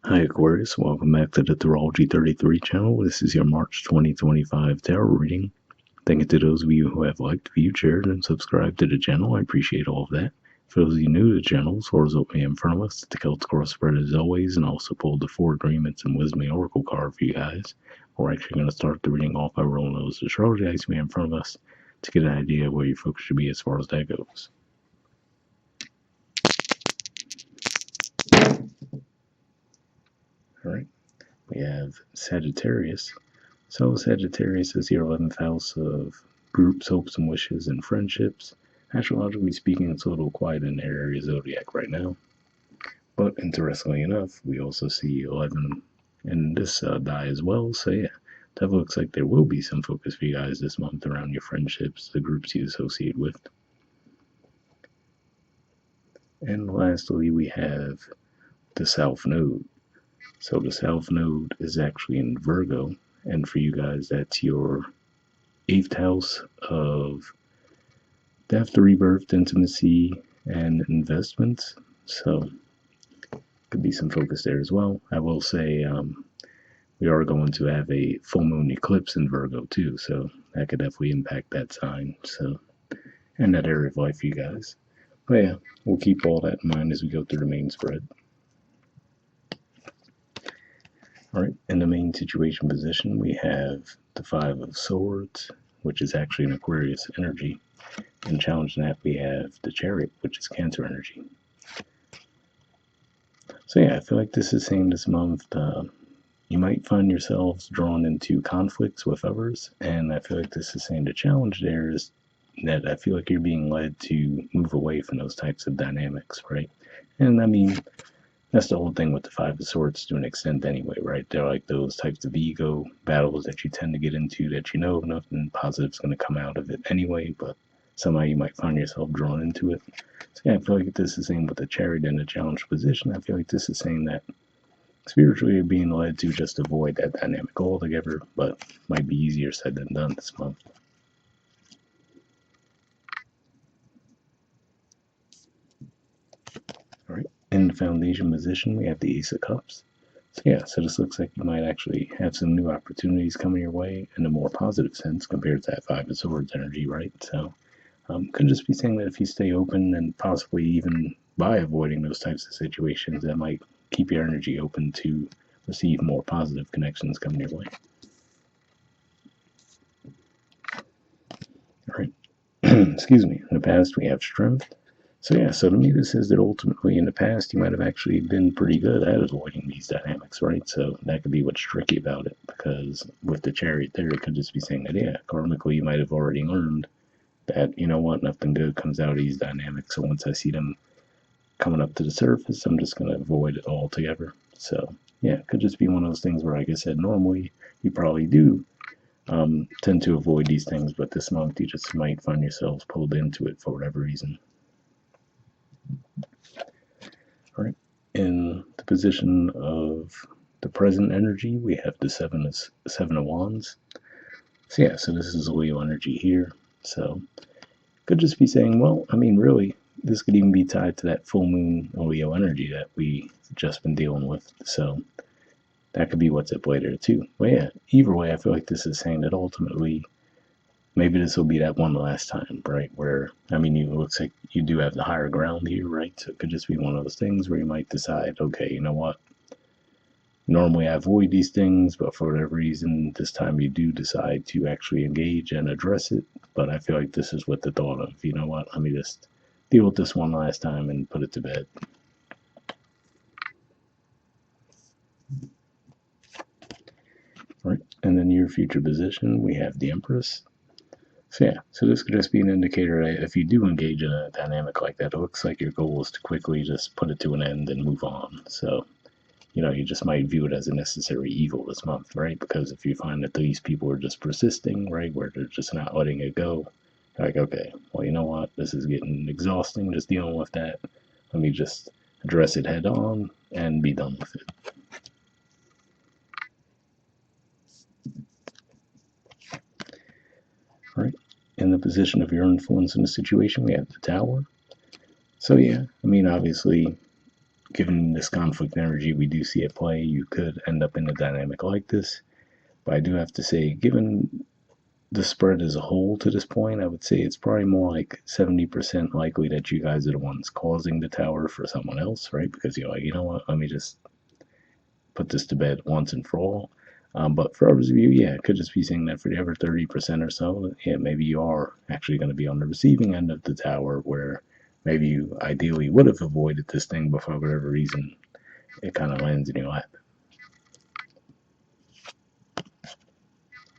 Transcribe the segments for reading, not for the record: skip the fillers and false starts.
Hi Aquarius, welcome back to the Astrology 33 channel. This is your March 2025 tarot reading. Thank you to those of you who have liked, viewed, shared, and subscribed to the channel. I appreciate all of that. For those of you new to the channel, swords open in front of us, the Celtic cross spread as always, and also pulled the 4 agreements and wisdom and oracle card for you guys. We're actually going to start the reading off by rolling those astrology dice we have in front of us to get an idea of where your focus should be as far as that goes. Alright, we have Sagittarius. So Sagittarius is your 11th house of groups, hopes, and wishes, and friendships. Astrologically speaking, it's a little quiet in their area zodiac right now. But interestingly enough, we also see 11 in this die as well. So yeah, definitely looks like there will be some focus for you guys this month around your friendships, the groups you associate with. And lastly, we have the South Node. So the South Node is actually in Virgo, and for you guys, that's your 8th house of death, rebirth, intimacy, and investments. So could be some focus there as well. I will say we are going to have a full moon eclipse in Virgo too, so that could definitely impact that sign. So and that area of life, you guys. But yeah, we'll keep all that in mind as we go through the main spread. All right, in the main situation position, we have the 5 of Swords, which is actually an Aquarius energy. And challenging that, we have the Chariot, which is Cancer energy. So yeah, I feel like this is saying this month you might find yourselves drawn into conflicts with others, and I feel like this is saying the challenge there is that I feel like you're being led to move away from those types of dynamics, right? And I mean, that's the whole thing with the 5 of Swords to an extent anyway, right? They're like those types of ego battles that you tend to get into that you know nothing positive's going to come out of it anyway, but somehow you might find yourself drawn into it. So yeah, I feel like this is saying with the Chariot in a challenge position, I feel like this is saying that spiritually you're being led to just avoid that dynamic altogether, but might be easier said than done this month. All right, in the foundation position, we have the Ace of Cups. So yeah, so this looks like you might actually have some new opportunities coming your way in a more positive sense compared to that 5 of Swords energy, right? So could just be saying that if you stay open and possibly even by avoiding those types of situations, that might keep your energy open to receive more positive connections coming your way. All right. Excuse me. In the past, we have Strength. So yeah, so to me this says that ultimately in the past you might have actually been pretty good at avoiding these dynamics, right? So that could be what's tricky about it, because with the Chariot there, it could just be saying that, yeah, karmically you might have already learned that, you know what, nothing good comes out of these dynamics, so once I see them coming up to the surface, I'm just going to avoid it altogether. So yeah, it could just be one of those things where, like I said, normally you probably do tend to avoid these things, but this month you just might find yourselves pulled into it for whatever reason. All right. In the position of the present energy, we have the seven of Wands. So yeah, so this is Leo energy here. So could just be saying, well, I mean, really, this could even be tied to that full moon Leo energy that we just been dealing with. So that could be what's at play there too. But yeah, either way, I feel like this is saying that ultimately maybe this will be that one last time, right? Where, I mean, it looks like you do have the higher ground here, right? So it could just be one of those things where you might decide, okay, you know what? Normally I avoid these things, but for whatever reason, this time you do decide to actually engage and address it. But I feel like this is with the thought of, you know what? Let me just deal with this one last time and put it to bed. All right. And then your future position, we have the Empress. So yeah, so this could just be an indicator that if you do engage in a dynamic like that, it looks like your goal is to quickly just put it to an end and move on. So, you know, you just might view it as a necessary evil this month, right? Because if you find that these people are just persisting, right, where they're just not letting it go, like, okay, well, you know what, this is getting exhausting just dealing with that. Let me just address it head on and be done with it. All right. In the position of your influence in the situation, we have the Tower. So yeah, I mean, obviously, given this conflict energy we do see at play, you could end up in a dynamic like this. But I do have to say, given the spread as a whole to this point, I would say it's probably more like 70% likely that you guys are the ones causing the tower for someone else, right? Because you're like, you know what, let me just put this to bed once and for all. But for others of you, yeah, it could just be saying that for the other 30% or so, yeah, maybe you are actually going to be on the receiving end of the tower where maybe you ideally would have avoided this thing, but for whatever reason, it kind of lands in your lap.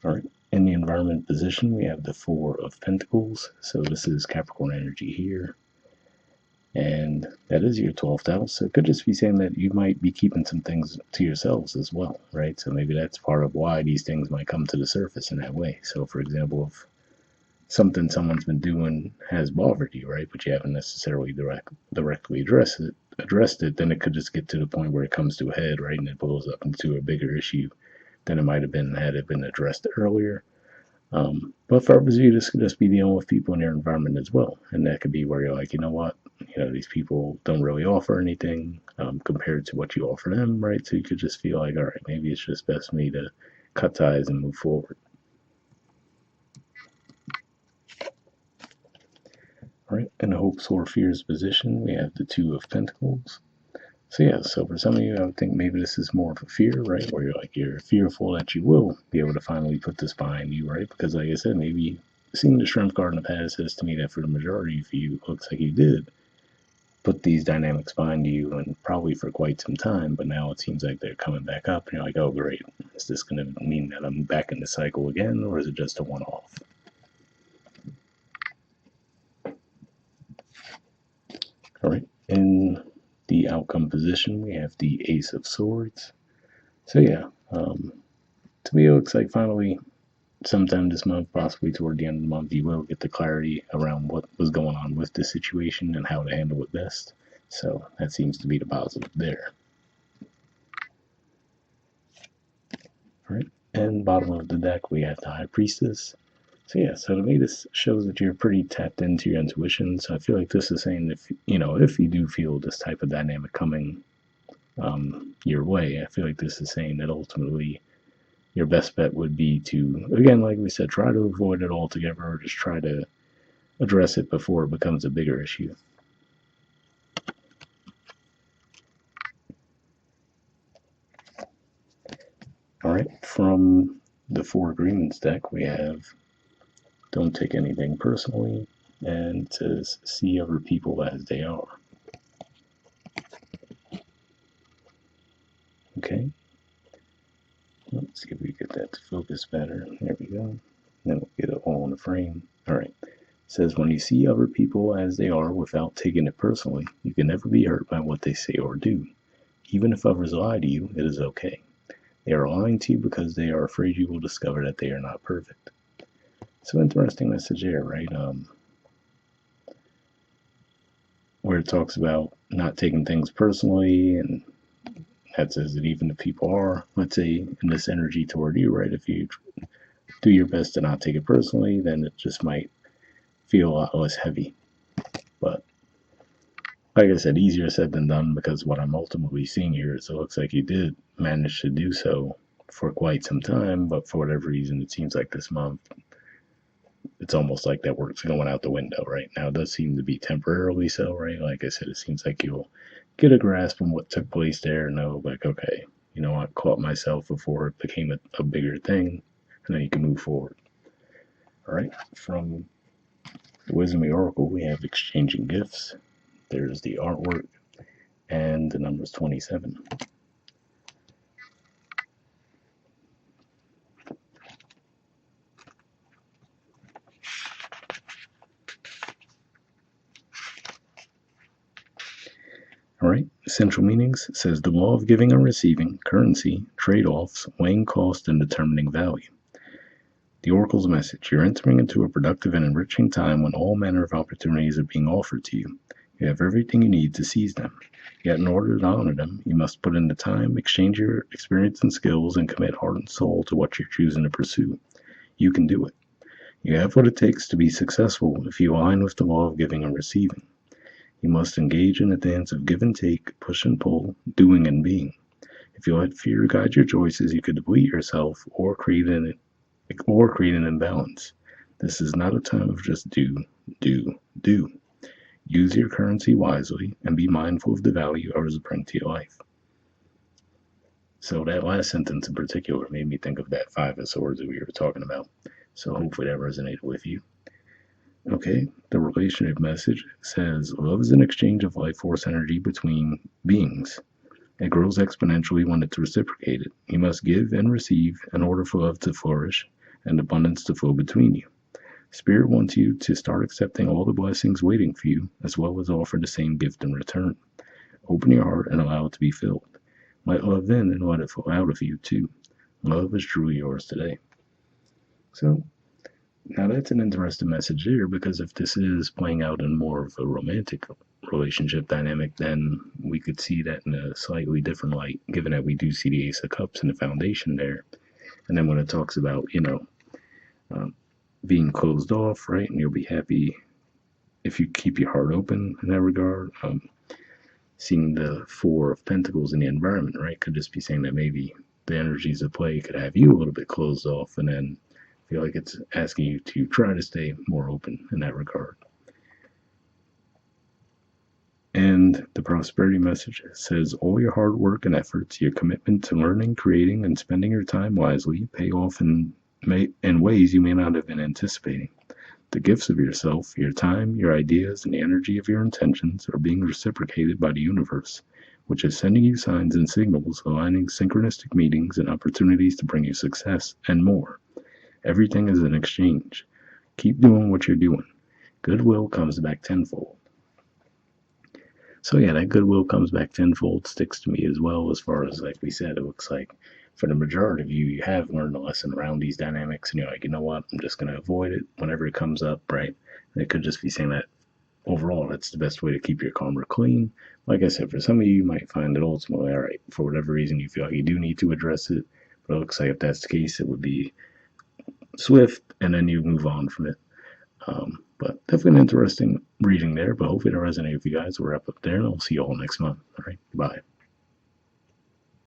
All right. In the environment position, we have the Four of Pentacles. So this is Capricorn energy here. And that is your 12th house. So it could just be saying that you might be keeping some things to yourselves as well, right? So maybe that's part of why these things might come to the surface in that way. So, for example, if something someone's been doing has bothered you, right, but you haven't necessarily directly addressed it, then it could just get to the point where it comes to a head, right, and it blows up into a bigger issue than it might have been had it been addressed earlier. But for others of you, this could just be dealing with people in your environment as well. And that could be where you're like, you know what, these people don't really offer anything compared to what you offer them, right? So you could just feel like, all right, maybe it's just best for me to cut ties and move forward. All right, in the hopes or fears position, we have the Two of Pentacles. So yeah, so for some of you, I would think maybe this is more of a fear, right? Where you're fearful that you will be able to finally put this behind you, right? Because like I said, maybe seeing the Strength card in the past says to me that for the majority of you, it looks like you did put these dynamics behind you and probably for quite some time, but now it seems like they're coming back up and you're like, oh great, is this going to mean that I'm back in the cycle again, or is it just a one-off? All right, in the outcome position, we have the Ace of Swords. So yeah, to me it looks like finally sometime this month, possibly toward the end of the month, you will get the clarity around what was going on with the situation and how to handle it best. So that seems to be the positive there. All right, and bottom of the deck, we have the High Priestess. So yeah, so to me this shows that you're pretty tapped into your intuition. So I feel like this is saying if you do feel this type of dynamic coming your way, I feel like this is saying that ultimately your best bet would be to, again, like we said, try to avoid it altogether, or just try to address it before it becomes a bigger issue. All right, from the Four Agreements deck, we have Don't Take Anything Personally, and it says See Other People As They Are. Okay, let's see if we get that to focus better. There we go. Then we'll get it all in the frame. All right. It says, when you see other people as they are without taking it personally, you can never be hurt by what they say or do. Even if others lie to you, it is okay. They are lying to you because they are afraid you will discover that they are not perfect. So interesting message there, right? Where it talks about not taking things personally, and that says that even if people are, let's say, in this energy toward you, right? If you do your best to not take it personally, then it just might feel a lot less heavy. But like I said, easier said than done, because what I'm ultimately seeing here is it looks like you did manage to do so for quite some time, but for whatever reason, it seems like this month, it's almost like that work's going out the window, right? Now it does seem to be temporarily so, right? Like I said, it seems like you'll get a grasp on what took place there and know, like, okay, I caught myself before it became a bigger thing, and then you can move forward. All right, from the Wisdom of the Oracle, we have Exchanging Gifts. There's the artwork, and the number's 27. All right, essential meanings says the law of giving and receiving, currency, trade-offs, weighing cost, and determining value. The Oracle's message: you're entering into a productive and enriching time when all manner of opportunities are being offered to you. You have everything you need to seize them. Yet in order to honor them, you must put in the time, exchange your experience and skills, and commit heart and soul to what you're choosing to pursue. You can do it. You have what it takes to be successful if you align with the law of giving and receiving. You must engage in a dance of give and take, push and pull, doing and being. If you let fear guide your choices, you could deplete yourself or create an imbalance. This is not a time of just do, do, do. Use your currency wisely and be mindful of the value others bring to your life. So that last sentence in particular made me think of that Five of Swords that we were talking about. So hopefully that resonated with you. Okay, the relationship message says love is an exchange of life force energy between beings. It grows exponentially when it's reciprocated. You must give and receive in order for love to flourish and abundance to flow between you. Spirit wants you to start accepting all the blessings waiting for you, as well as offer the same gift in return. Open your heart and allow it to be filled. Let love in and let it flow out of you, too. Love is truly yours today. So, now that's an interesting message there, because if this is playing out in more of a romantic relationship dynamic, then we could see that in a slightly different light, given that we do see the Ace of Cups in the foundation there. And then when it talks about, being closed off, right, and you'll be happy if you keep your heart open in that regard. Seeing the Four of Pentacles in the environment, right, could just be saying that maybe the energies of play could have you a little bit closed off, and then feel like it's asking you to try to stay more open in that regard. And the prosperity message says all your hard work and efforts, your commitment to learning, creating, and spending your time wisely pay off in ways you may not have been anticipating. The gifts of yourself, your time, your ideas, and the energy of your intentions are being reciprocated by the universe, which is sending you signs and signals, aligning synchronistic meetings and opportunities to bring you success and more. Everything is an exchange. Keep doing what you're doing. Goodwill comes back tenfold. So yeah, that goodwill comes back tenfold sticks to me as well, as far as, like we said, it looks like for the majority of you, you have learned a lesson around these dynamics, and you're like, you know what, I'm just going to avoid it whenever it comes up, right? And it could just be saying that overall, that's the best way to keep your karma clean. Like I said, for some of you, you might find that ultimately, all right, for whatever reason, you feel like you do need to address it, but it looks like if that's the case, it would be swift, and then you move on from it. But definitely an interesting reading there, but hopefully it resonated with you guys. We'll wrap up there, and I'll see you all next month. All right, bye.